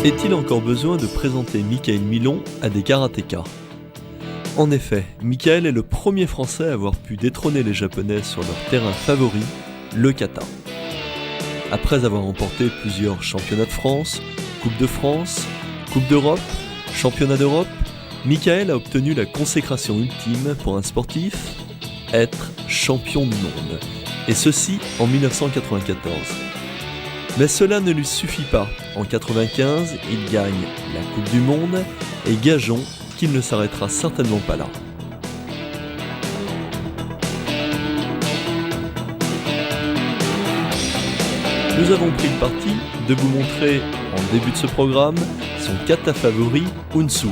Est-il encore besoin de présenter Mickaël Milon à des karatékas ? En effet, Mickaël est le premier Français à avoir pu détrôner les Japonais sur leur terrain favori, le kata. Après avoir remporté plusieurs championnats de France, Coupe de France, Coupe d'Europe, Championnat d'Europe, Mickaël a obtenu la consécration ultime pour un sportif, être champion du monde. Et ceci en 1994. Mais cela ne lui suffit pas. En 1995, il gagne la Coupe du Monde et gageons qu'il ne s'arrêtera certainement pas là. Nous avons pris le parti de vous montrer, en début de ce programme, son kata favori, Unsu.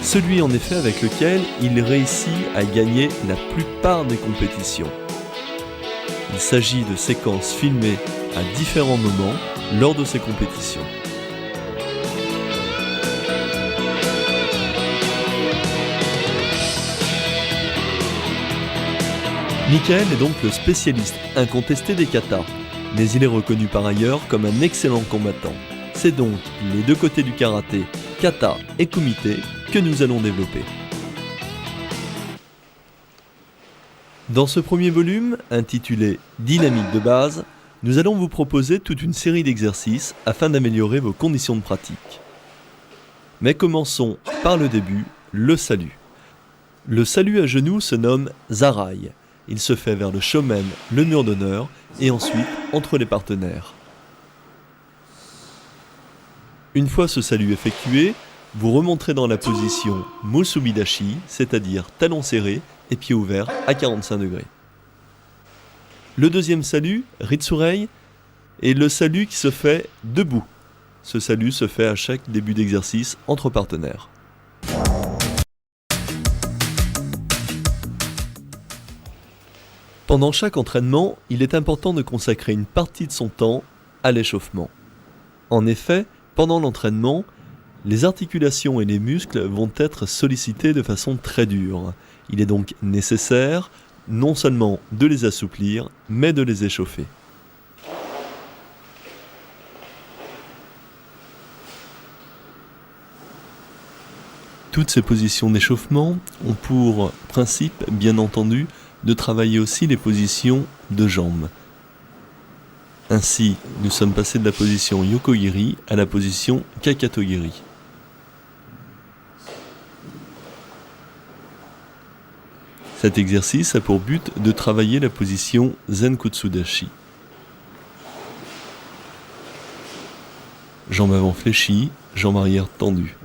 Celui en effet avec lequel il réussit à gagner la plupart des compétitions. Il s'agit de séquences filmées à différents moments lors de ces compétitions. Mickaël est donc le spécialiste incontesté des katas, mais il est reconnu par ailleurs comme un excellent combattant. C'est donc les deux côtés du karaté, kata et kumite, que nous allons développer. Dans ce premier volume, intitulé « Dynamique de base », nous allons vous proposer toute une série d'exercices afin d'améliorer vos conditions de pratique. Mais commençons par le début, le salut. Le salut à genoux se nomme Zarai. Il se fait vers le shomen, le mur d'honneur, et ensuite entre les partenaires. Une fois ce salut effectué, vous remonterez dans la position Musubidashi, c'est-à-dire talons serrés et pieds ouverts à 45 degrés. Le deuxième salut, Ritsurei, est le salut qui se fait debout. Ce salut se fait à chaque début d'exercice entre partenaires. Pendant chaque entraînement, il est important de consacrer une partie de son temps à l'échauffement. En effet, pendant l'entraînement, les articulations et les muscles vont être sollicités de façon très dure. Il est donc nécessaire non seulement de les assouplir, mais de les échauffer. Toutes ces positions d'échauffement ont pour principe, bien entendu, de travailler aussi les positions de jambes. Ainsi, nous sommes passés de la position Yokogiri à la position Kakatogiri. Cet exercice a pour but de travailler la position Zenkutsudashi. Jambes avant fléchies, jambes arrière tendues.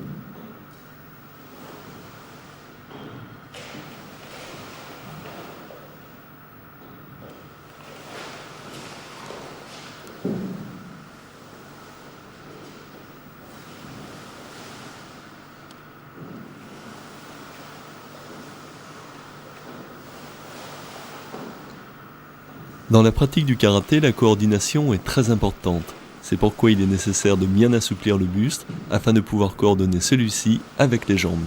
Dans la pratique du karaté, la coordination est très importante. C'est pourquoi il est nécessaire de bien assouplir le buste afin de pouvoir coordonner celui-ci avec les jambes.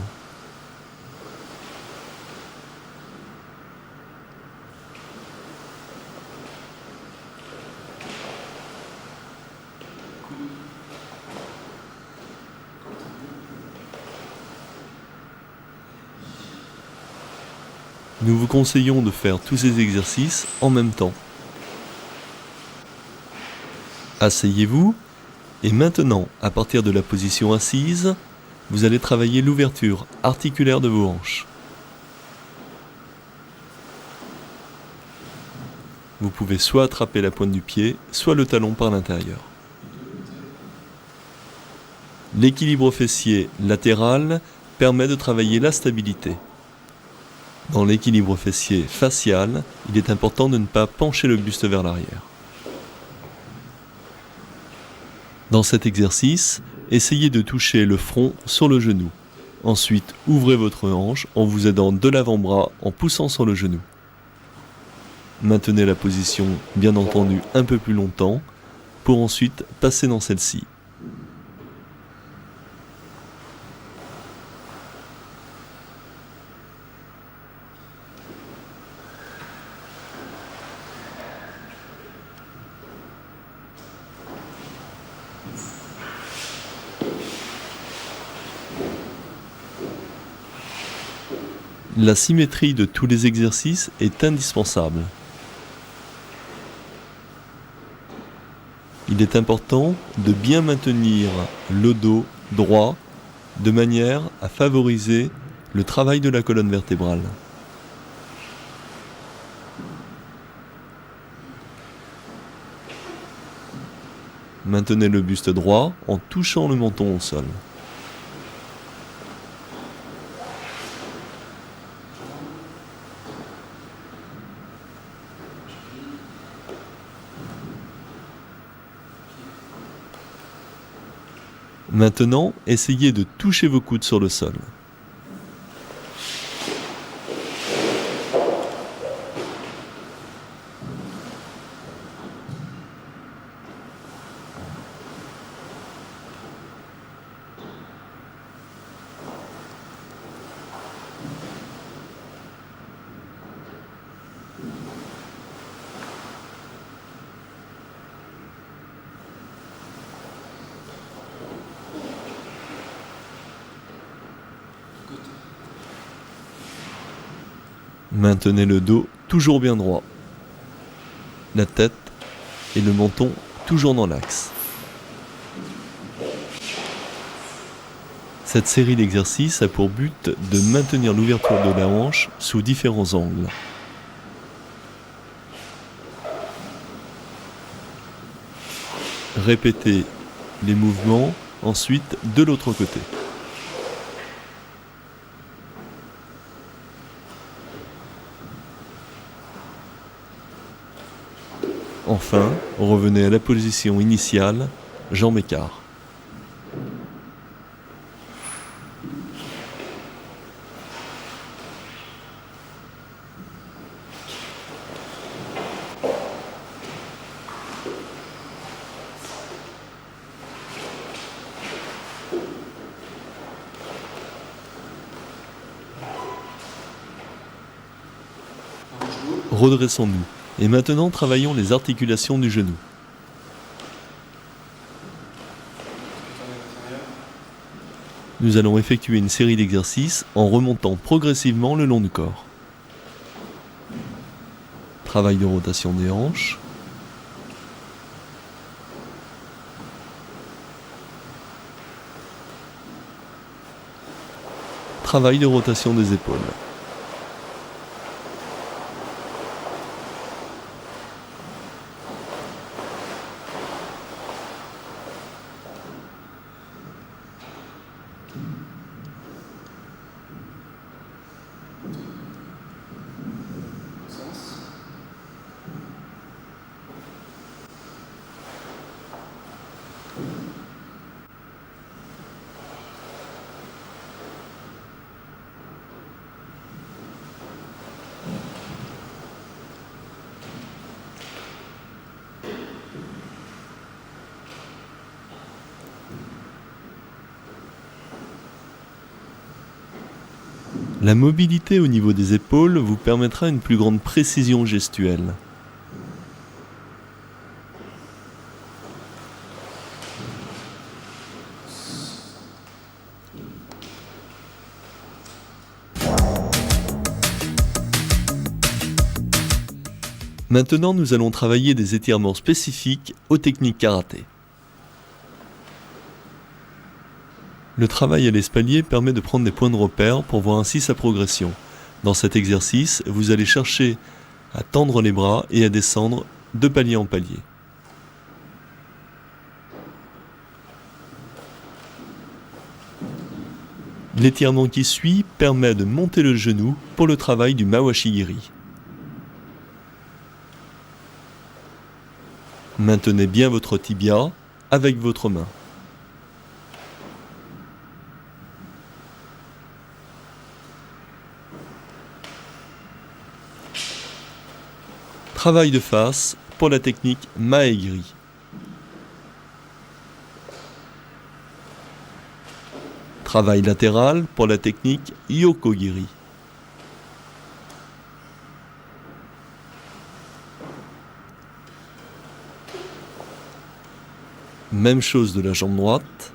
Nous vous conseillons de faire tous ces exercices en même temps. Asseyez-vous et maintenant, à partir de la position assise, vous allez travailler l'ouverture articulaire de vos hanches. Vous pouvez soit attraper la pointe du pied, soit le talon par l'intérieur. L'équilibre fessier latéral permet de travailler la stabilité. Dans l'équilibre fessier facial, il est important de ne pas pencher le buste vers l'arrière. Dans cet exercice, essayez de toucher le front sur le genou. Ensuite, ouvrez votre hanche en vous aidant de l'avant-bras en poussant sur le genou. Maintenez la position, bien entendu, un peu plus longtemps, pour ensuite passer dans celle-ci. La symétrie de tous les exercices est indispensable. Il est important de bien maintenir le dos droit de manière à favoriser le travail de la colonne vertébrale. Maintenez le buste droit en touchant le menton au sol. Maintenant, essayez de toucher vos coudes sur le sol. Maintenez le dos toujours bien droit. La tête et le menton toujours dans l'axe. Cette série d'exercices a pour but de maintenir l'ouverture de la hanche sous différents angles. Répétez les mouvements ensuite de l'autre côté. Enfin, revenez à la position initiale, jambes écart. Redressons-nous. Et maintenant, travaillons les articulations du genou. Nous allons effectuer une série d'exercices en remontant progressivement le long du corps. Travail de rotation des hanches. Travail de rotation des épaules. La mobilité au niveau des épaules vous permettra une plus grande précision gestuelle. Maintenant, nous allons travailler des étirements spécifiques aux techniques karaté. Le travail à l'espalier permet de prendre des points de repère pour voir ainsi sa progression. Dans cet exercice, vous allez chercher à tendre les bras et à descendre de palier en palier. L'étirement qui suit permet de monter le genou pour le travail du Mawashi-giri. Maintenez bien votre tibia avec votre main. Travail de face pour la technique Mae-giri. Travail latéral pour la technique Yoko-giri. Même chose de la jambe droite.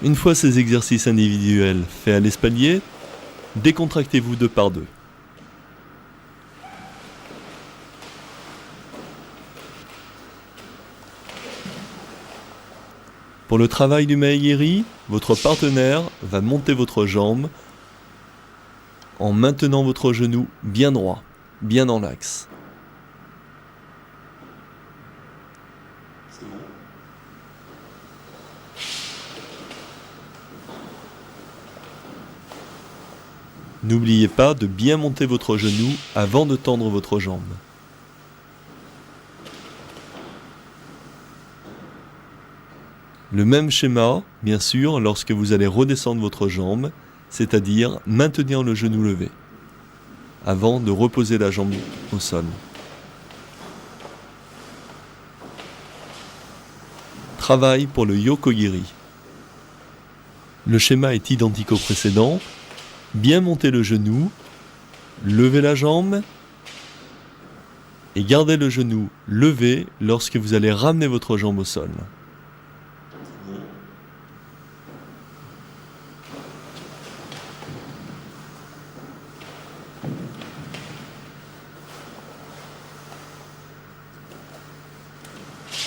Une fois ces exercices individuels faits à l'espalier, décontractez-vous deux par deux. Pour le travail du Maegiri, votre partenaire va monter votre jambe en maintenant votre genou bien droit, bien dans l'axe. N'oubliez pas de bien monter votre genou avant de tendre votre jambe. Le même schéma, bien sûr, lorsque vous allez redescendre votre jambe, c'est-à-dire maintenir le genou levé, avant de reposer la jambe au sol. Travail pour le Yokogiri. Le schéma est identique au précédent. Bien monter le genou, lever la jambe et gardez le genou levé lorsque vous allez ramener votre jambe au sol.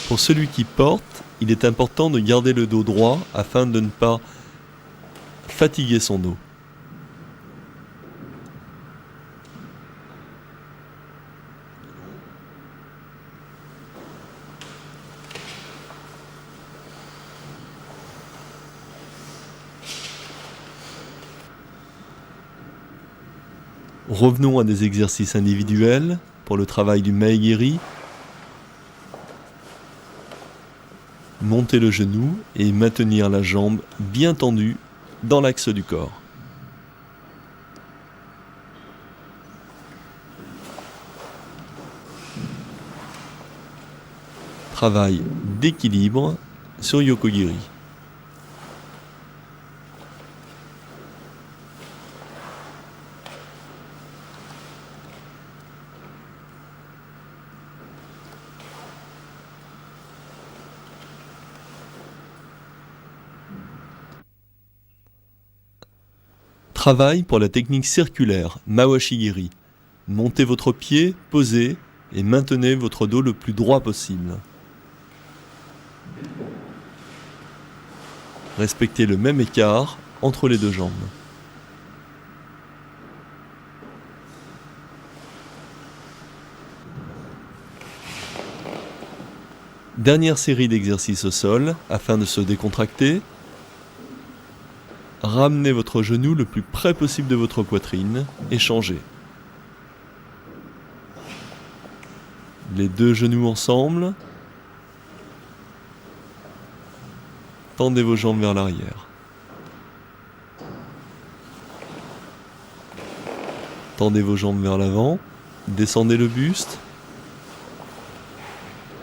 Pour celui qui porte, il est important de garder le dos droit afin de ne pas fatiguer son dos. Revenons à des exercices individuels pour le travail du Maegiri. Montez le genou et maintenir la jambe bien tendue dans l'axe du corps. Travail d'équilibre sur Yokogiri. Travail pour la technique circulaire, Mawashi-giri. Montez votre pied, posez et maintenez votre dos le plus droit possible. Respectez le même écart entre les deux jambes. Dernière série d'exercices au sol afin de se décontracter. Ramenez votre genou le plus près possible de votre poitrine et changez. Les deux genoux ensemble. Tendez vos jambes vers l'arrière. Tendez vos jambes vers l'avant. Descendez le buste.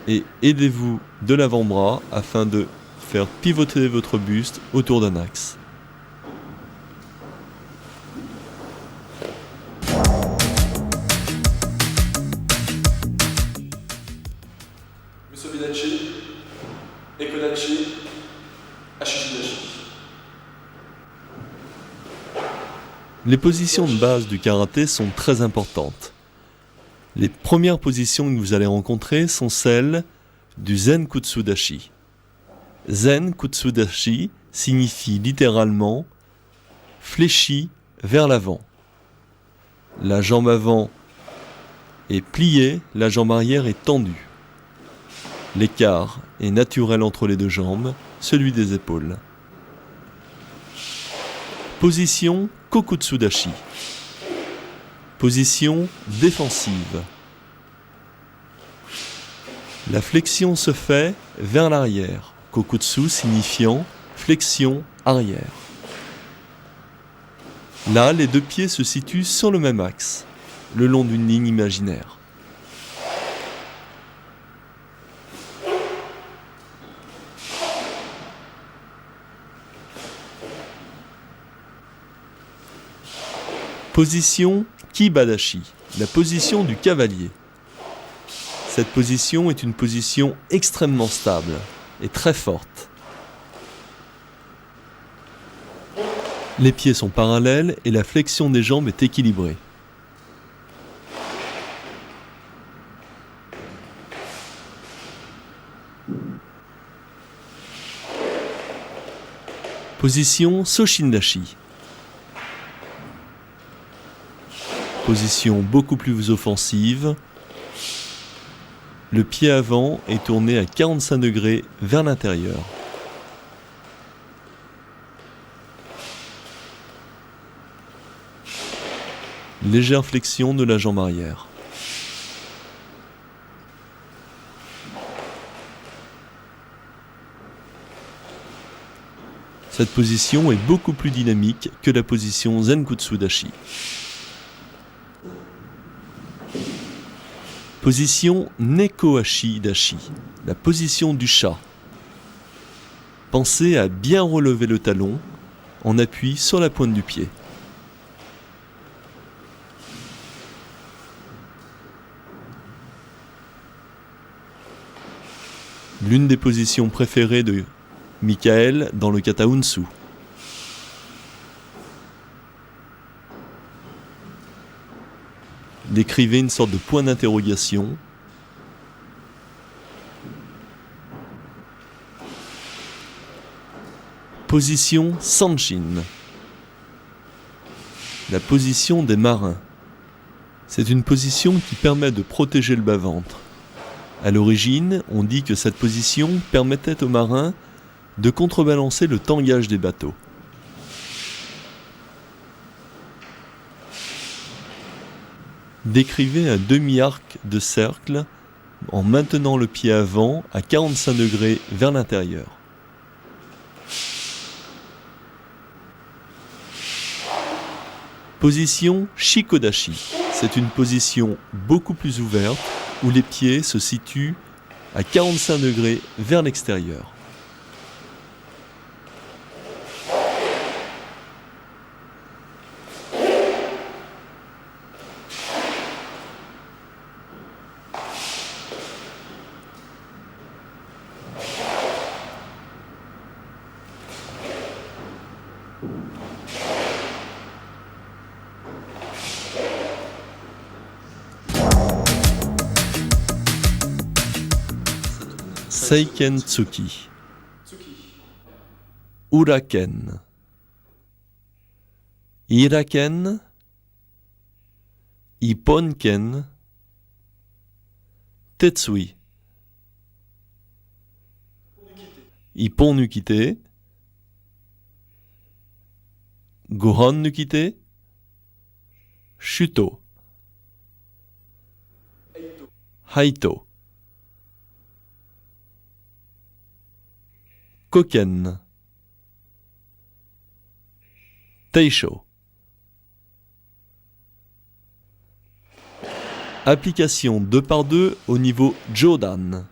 Et aidez-vous de l'avant-bras afin de faire pivoter votre buste autour d'un axe. Musobidachi, Ekodachi, Ashishidachi. Les positions de base du karaté sont très importantes. Les premières positions que vous allez rencontrer sont celles du Zen Kutsudashi. Zen Kutsudashi signifie littéralement fléchi vers l'avant. La jambe avant est pliée, la jambe arrière est tendue. L'écart est naturel entre les deux jambes, celui des épaules. Position Kokutsudashi. Position défensive. La flexion se fait vers l'arrière, Kokutsu signifiant flexion arrière. Là, les deux pieds se situent sur le même axe, le long d'une ligne imaginaire. Position Kibadashi, la position du cavalier. Cette position est une position extrêmement stable et très forte. Les pieds sont parallèles et la flexion des jambes est équilibrée. Position Soshindashi. Position beaucoup plus offensive. Le pied avant est tourné à 45 degrés vers l'intérieur. Légère flexion de la jambe arrière. Cette position est beaucoup plus dynamique que la position Zenkutsu Dashi. Position Nekohashi Dashi, la position du chat. Pensez à bien relever le talon en appui sur la pointe du pied. L'une des positions préférées de Michael dans le kata Unsu. Décrivez une sorte de point d'interrogation. Position Sanshin. La position des marins. C'est une position qui permet de protéger le bas-ventre. À l'origine, on dit que cette position permettait aux marins de contrebalancer le tangage des bateaux. Décrivez un demi-arc de cercle en maintenant le pied avant à 45 degrés vers l'intérieur. Position Shikodashi. C'est une position beaucoup plus ouverte où les pieds se situent à 45 degrés vers l'extérieur. Seiken Tsuki. Uraken. Iraken. Ipponken. Tetsui. Ippon Nukite. Gohan Nukite. Shuto. Haito. Koken. Teisho. Application 2x2 au niveau Jodan.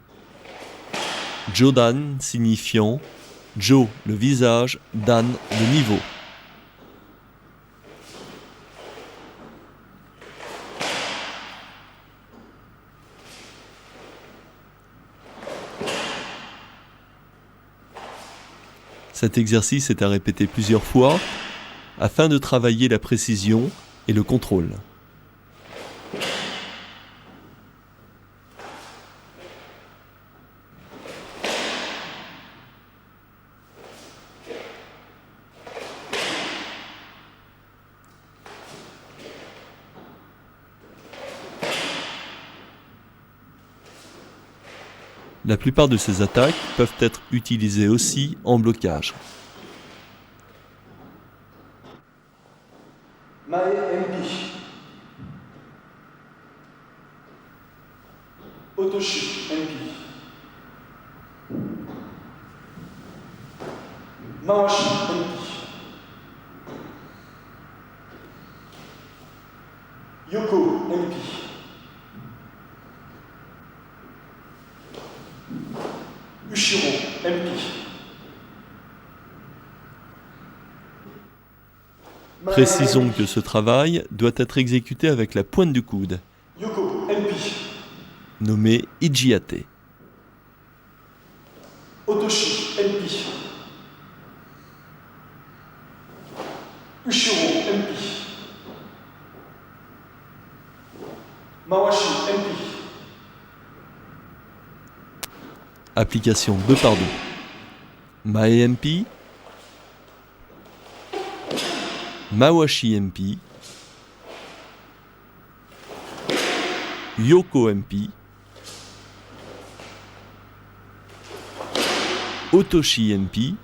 Jodan signifiant Jo le visage, Dan le niveau. Cet exercice est à répéter plusieurs fois afin de travailler la précision et le contrôle. La plupart de ces attaques peuvent être utilisées aussi en blocage. Mae Enpi. Otoshi Enpi. Mawashi Enpi. Yoko Enpi. Ushiro Enpi. Précisons que ce travail doit être exécuté avec la pointe du coude, Yoko Enpi. nommé Ijiate. Otoshi Enpi. Application 2 par 2. Mae MP, Mawashi MP, Yoko MP, Otoshi MP,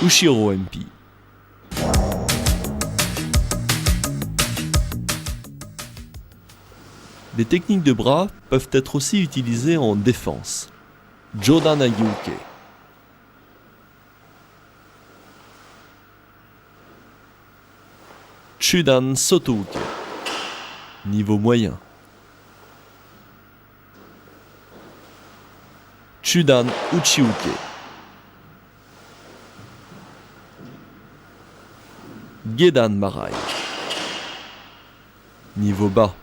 Ushiro MP. Les techniques de bras peuvent être aussi utilisées en défense. Jodan Agyuke. Chudan Sotouke. Niveau moyen. Chudan Uchiuke. Gedan Marai. Niveau bas.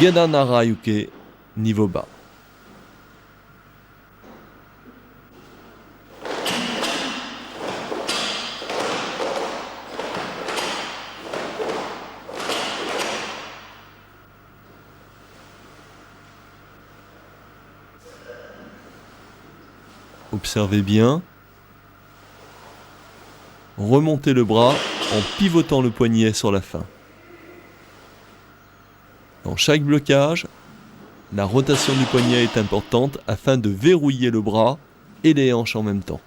Gedan Arayuke. Niveau bas. Observez bien. Remontez le bras en pivotant le poignet sur la fin. Dans chaque blocage, la rotation du poignet est importante afin de verrouiller le bras et les hanches en même temps.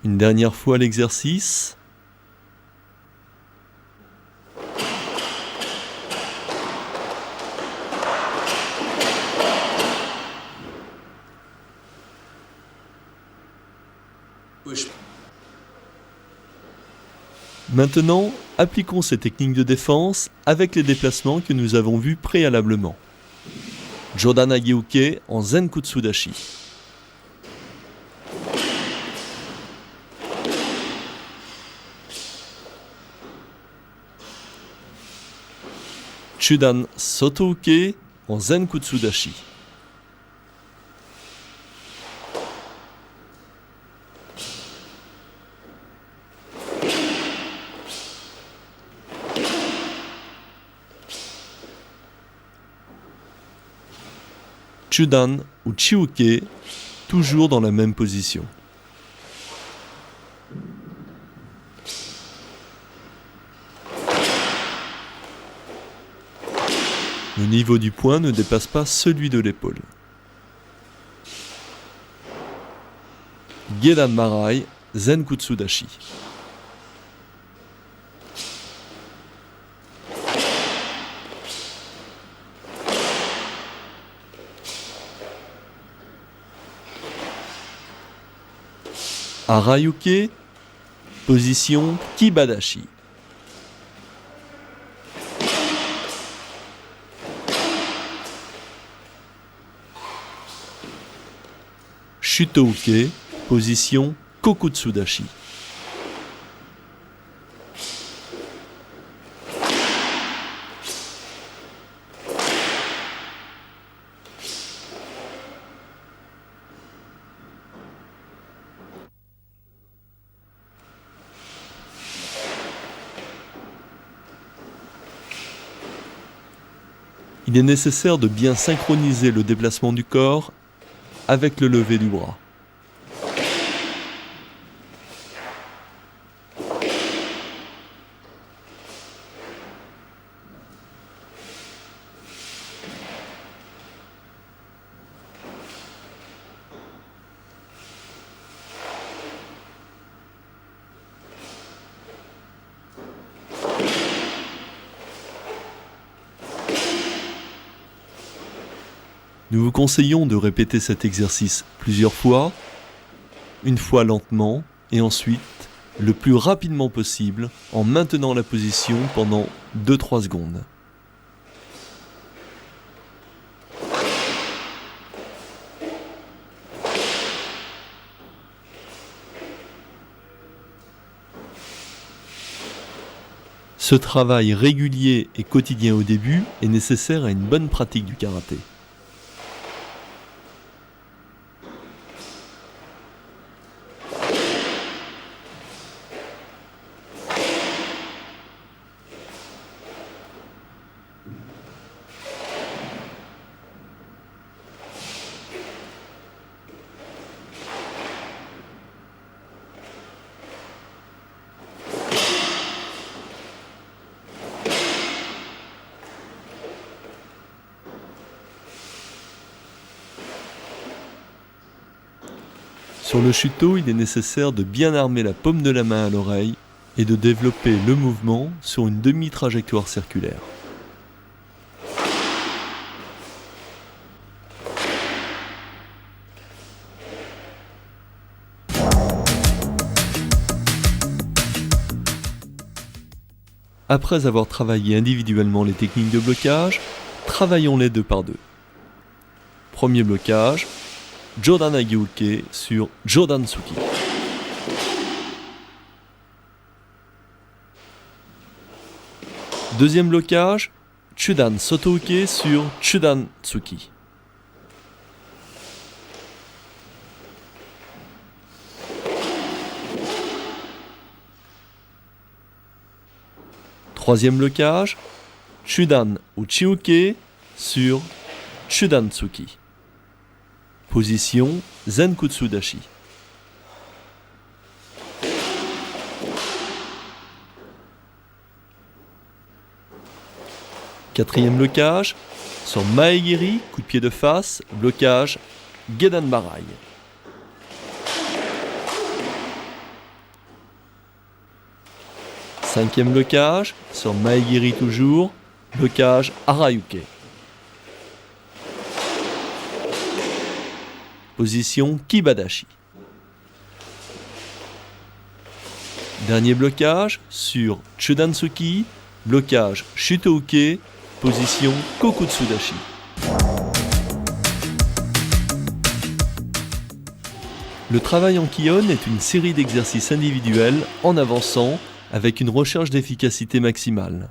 Une dernière fois l'exercice. Maintenant, appliquons ces techniques de défense avec les déplacements que nous avons vus préalablement. Jodan Agyuke en Zenkutsudashi. Chudan Sotouke en Zenkutsudashi. Chudan Uchiuke, toujours dans la même position. Le niveau du poing ne dépasse pas celui de l'épaule. Gedan Marai, Zenkutsudashi. Arayuke, position Kibadashi. Shutouke, position Kokutsudashi. Il est nécessaire de bien synchroniser le déplacement du corps avec le lever du bras. Nous vous conseillons de répéter cet exercice plusieurs fois, une fois lentement et ensuite le plus rapidement possible en maintenant la position pendant 2-3 secondes. Ce travail régulier et quotidien au début est nécessaire à une bonne pratique du karaté. Sur le shuto, il est nécessaire de bien armer la paume de la main à l'oreille et de développer le mouvement sur une demi-trajectoire circulaire. Après avoir travaillé individuellement les techniques de blocage, travaillons-les deux par deux. Premier blocage, Jodan Agiuke sur Jodan Tsuki. Deuxième blocage, Chudan Sotouke sur Chudan Tsuki. Troisième blocage, Chudan Uchiuke sur Chudan Tsuki. Position Zenkutsu Dashi. Quatrième blocage, sur Maegiri, coup de pied de face, blocage Gedan Barai. Cinquième blocage, sur Maegiri toujours, blocage Harayuke. Position Kibadashi. Dernier blocage sur Chudan-tsuki, blocage Shutouke, position Kokutsudashi. Le travail en Kion est une série d'exercices individuels en avançant avec une recherche d'efficacité maximale.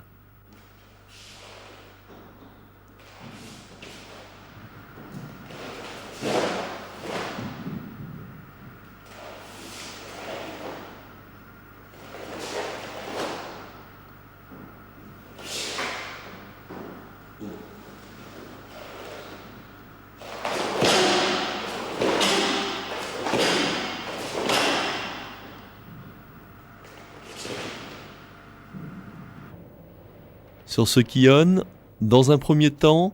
Sur ce Kion, dans un premier temps,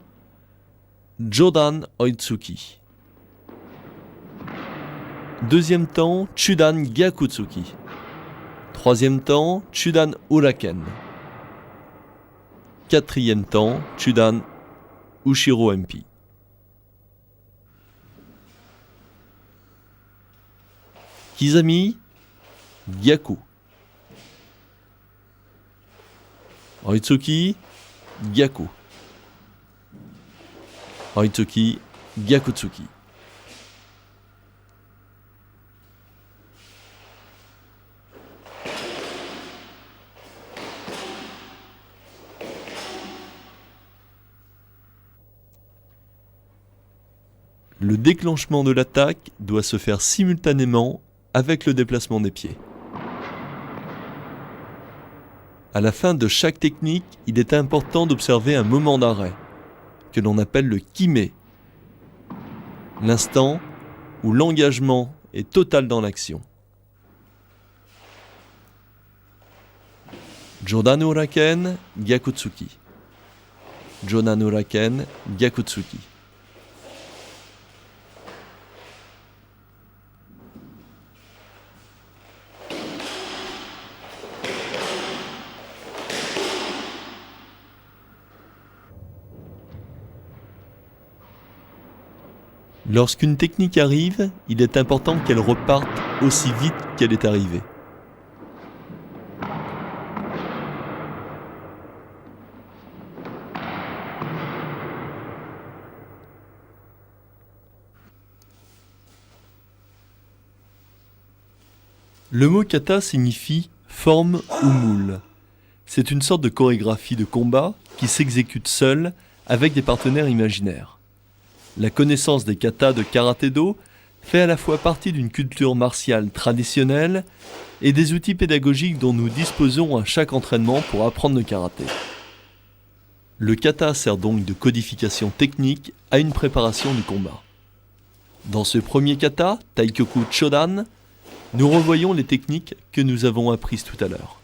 Jodan Oitsuki. Deuxième temps, Chudan Gyakutsuki. Troisième temps, Chudan Uraken. Quatrième temps, Chudan Ushiro MP. Kizami, Gyaku. Oitsuki, Gyaku. Oitsuki, Gyakutsuki. Le déclenchement de l'attaque doit se faire simultanément avec le déplacement des pieds. À la fin de chaque technique, il est important d'observer un moment d'arrêt, que l'on appelle le kime, l'instant où l'engagement est total dans l'action. Jodan Uraken, Gyakutsuki. Jodan Uraken, Gyakutsuki. Lorsqu'une technique arrive, il est important qu'elle reparte aussi vite qu'elle est arrivée. Le mot kata signifie forme ou moule. C'est une sorte de chorégraphie de combat qui s'exécute seule avec des partenaires imaginaires. La connaissance des katas de karaté-do fait à la fois partie d'une culture martiale traditionnelle et des outils pédagogiques dont nous disposons à chaque entraînement pour apprendre le karaté. Le kata sert donc de codification technique à une préparation du combat. Dans ce premier kata, Taikyoku Chodan, nous revoyons les techniques que nous avons apprises tout à l'heure.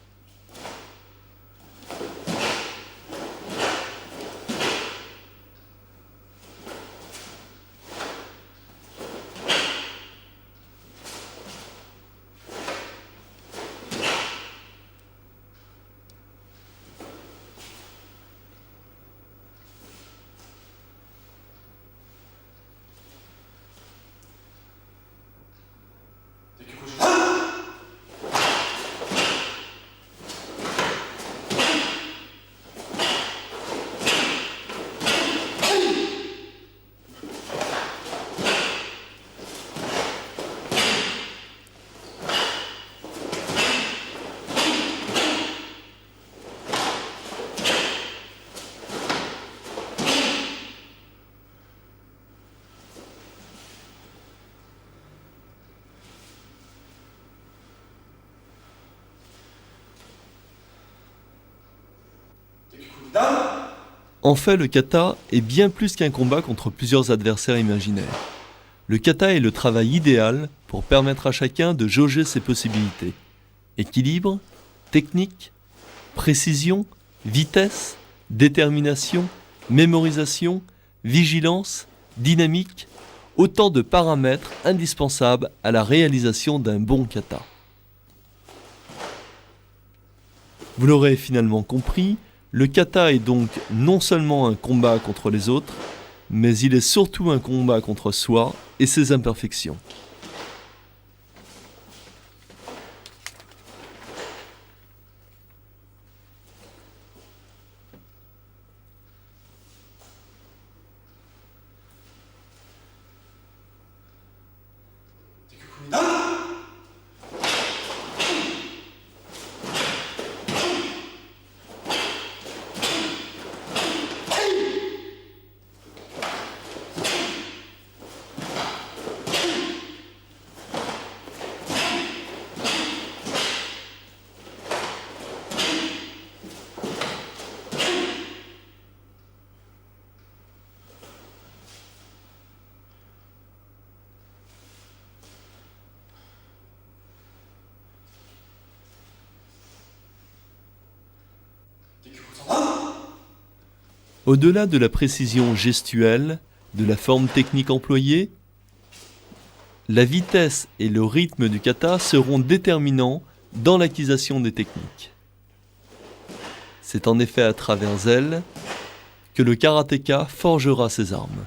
En fait, le kata est bien plus qu'un combat contre plusieurs adversaires imaginaires. Le kata est le travail idéal pour permettre à chacun de jauger ses possibilités. Équilibre, technique, précision, vitesse, détermination, mémorisation, vigilance, dynamique, autant de paramètres indispensables à la réalisation d'un bon kata. Vous l'aurez finalement compris, le kata est donc non seulement un combat contre les autres, mais il est surtout un combat contre soi et ses imperfections. Au-delà de la précision gestuelle, de la forme technique employée, la vitesse et le rythme du kata seront déterminants dans l'acquisition des techniques. C'est en effet à travers elles que le karatéka forgera ses armes.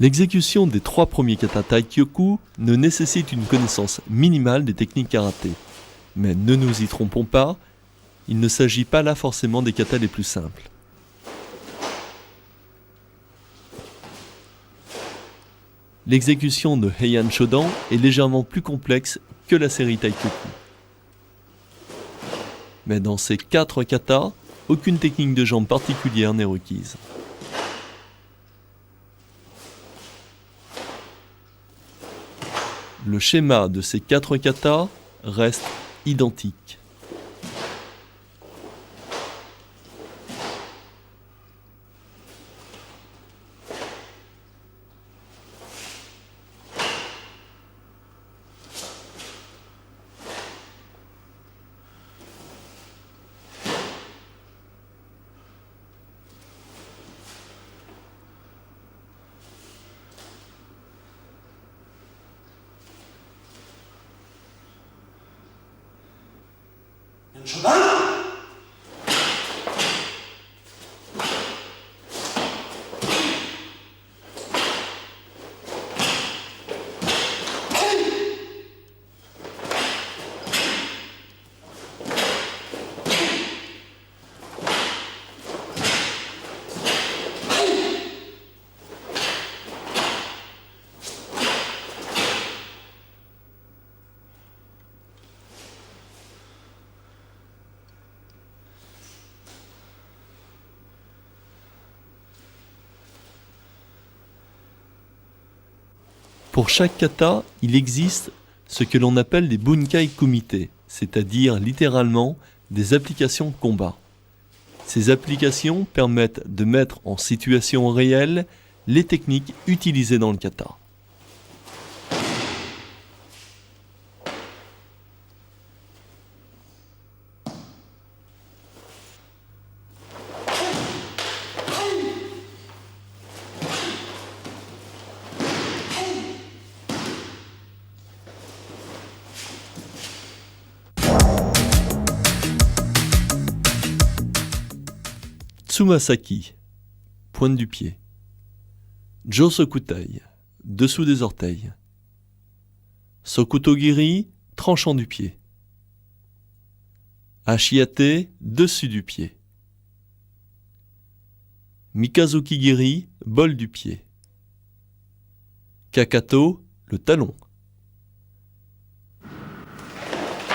L'exécution des 3 premiers kata Taikyoku ne nécessite une connaissance minimale des techniques karaté. Mais ne nous y trompons pas, il ne s'agit pas là forcément des katas les plus simples. L'exécution de Heian Shodan est légèrement plus complexe que la série Taikyoku. Mais dans ces 4 katas, aucune technique de jambe particulière n'est requise. Le schéma de ces 4 katas reste identique. Pour chaque kata, il existe ce que l'on appelle des bunkai kumite, c'est-à-dire littéralement des applications de combat. Ces applications permettent de mettre en situation réelle les techniques utilisées dans le kata. Tsumasaki, pointe du pied. Josokutai, dessous des orteils. Sokutogiri, tranchant du pied. Ashiate, dessus du pied. Mikazuki-giri, bol du pied. Kakato, le talon.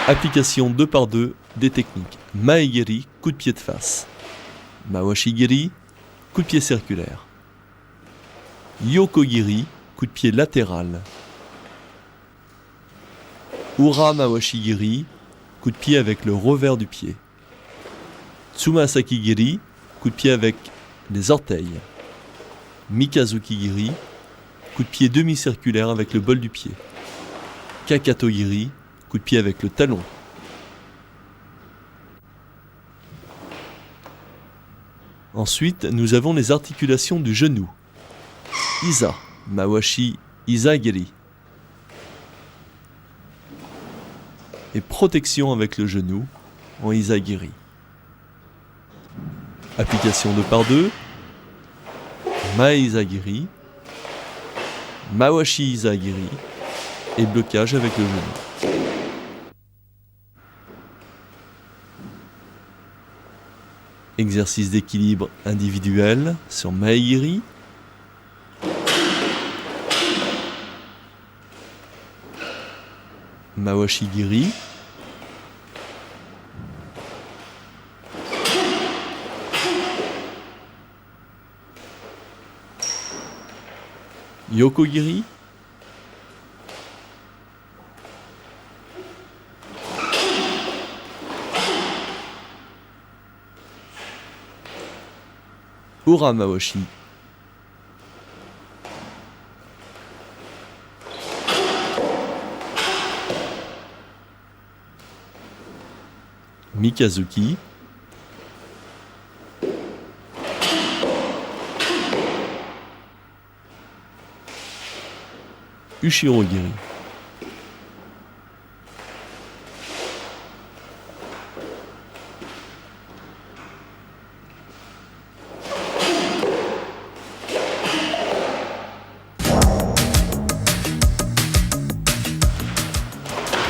Application 2 par 2 des techniques. Maegiri, coup de pied de face. Mawashi-giri, coup de pied circulaire. Yoko-giri, coup de pied latéral. Ura Mawashi-giri, coup de pied avec le revers du pied. Tsumasaki-giri, coup de pied avec les orteils. Mikazuki-giri, coup de pied demi-circulaire avec le bol du pied. Kakato-giri, coup de pied avec le talon. Ensuite, nous avons les articulations du genou. Isa, Mawashi Isa-giri. Et protection avec le genou en Isa-giri. Application 2 par 2. Mae Isa-giri. Mawashi Isa-giri. Et blocage avec le genou. Exercice d'équilibre individuel sur Maegiri. Mawashi-giri. Yoko-giri. Ura Mawashi. Mikazuki. Ushiro-giri.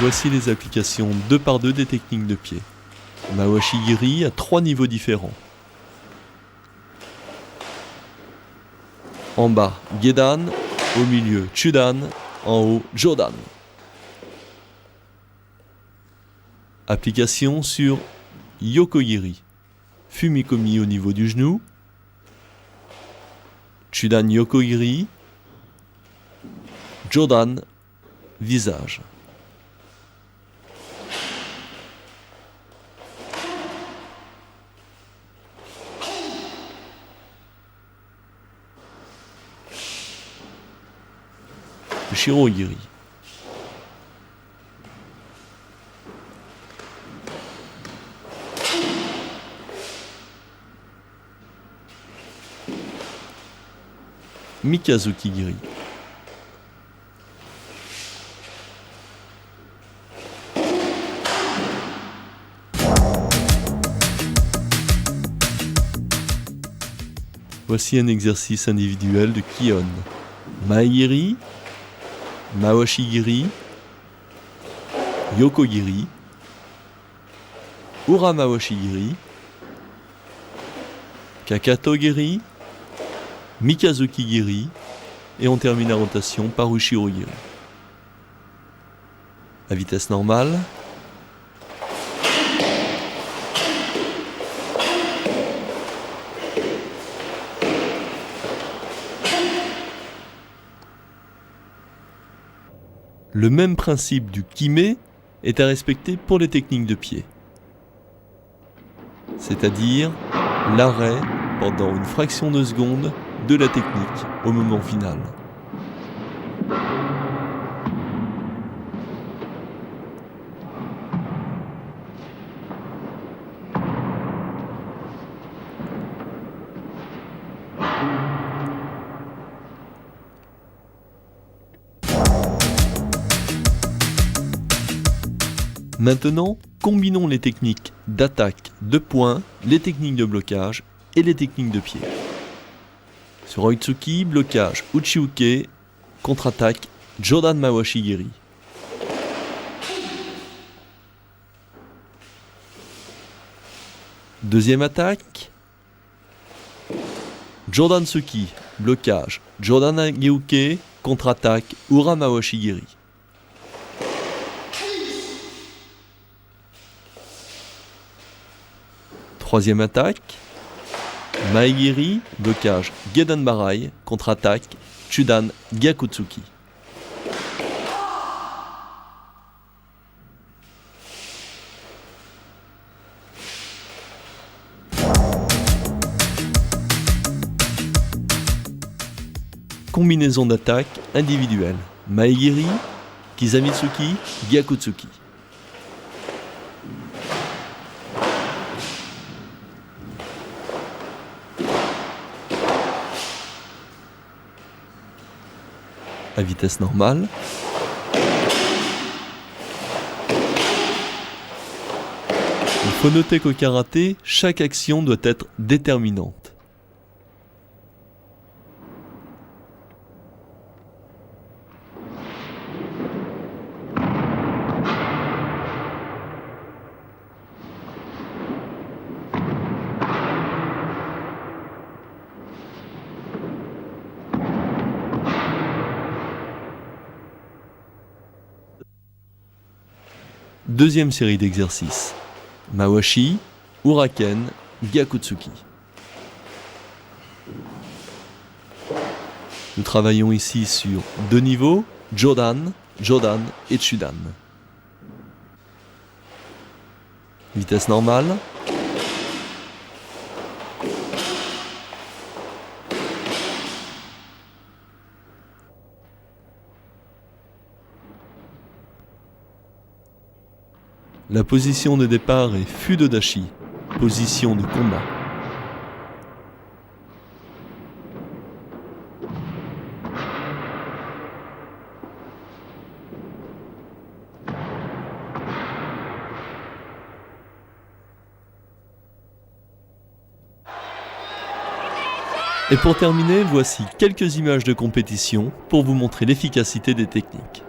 Voici les applications 2 par 2 des techniques de pied. Mawashi-giri à 3 niveaux différents. En bas, Gedan, au milieu, Chudan, en haut, Jodan. Application sur Yoko-giri. Fumikomi au niveau du genou. Chudan Yoko-giri. Jodan, visage. Ushiro Ogiri. Mikazuki Giri. Voici un exercice individuel de Kion. Maegiri, Mawashi-giri, Yoko-giri, Ura-mawashi-giri, Kakato-giri, Mikazuki-giri, et on termine la rotation par Ushiro-giri. À vitesse normale. Le même principe du kime est à respecter pour les techniques de pied. C'est-à-dire l'arrêt pendant une fraction de seconde de la technique au moment final. Maintenant, combinons les techniques d'attaque de poing, les techniques de blocage et les techniques de pied. Sur Oitsuki, blocage Uchiuke, contre-attaque Jodan Mawashi-giri. Deuxième attaque, Jodan Tsuki, blocage Jodan Ageuke, contre-attaque Ura Mawashi-giri. Troisième attaque, Maegiri, blocage Gedan Barai, contre-attaque Chudan Gyakutsuki. Combinaison d'attaque individuelle, Maegiri, Kizamitsuki, Gyakutsuki. À vitesse normale. Il faut noter qu'au karaté, chaque action doit être déterminante. Deuxième série d'exercices. Mawashi, Uraken, Gyakutsuki. Nous travaillons ici sur deux niveaux, Jodan, Jodan et Chudan. Vitesse normale. La position de départ est Fudodashi, position de combat. Et pour terminer, voici quelques images de compétition pour vous montrer l'efficacité des techniques.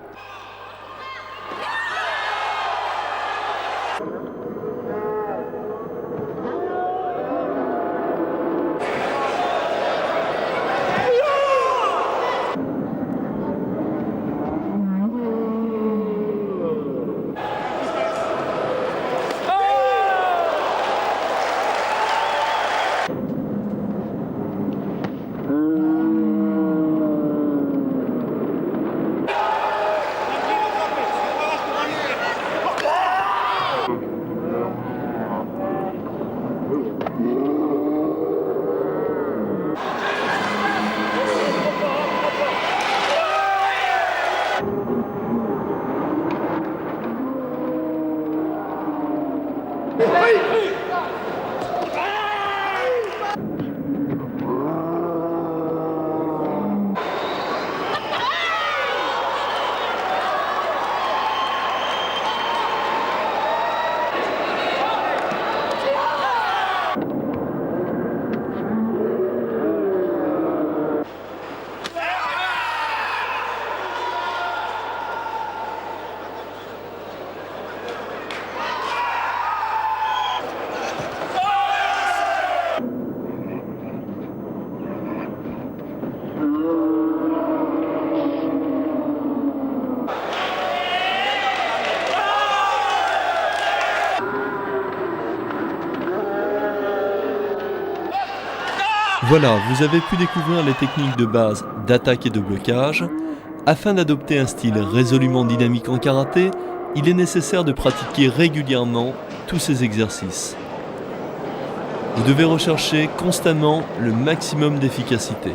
Voilà, vous avez pu découvrir les techniques de base d'attaque et de blocage. Afin d'adopter un style résolument dynamique en karaté, il est nécessaire de pratiquer régulièrement tous ces exercices. Vous devez rechercher constamment le maximum d'efficacité.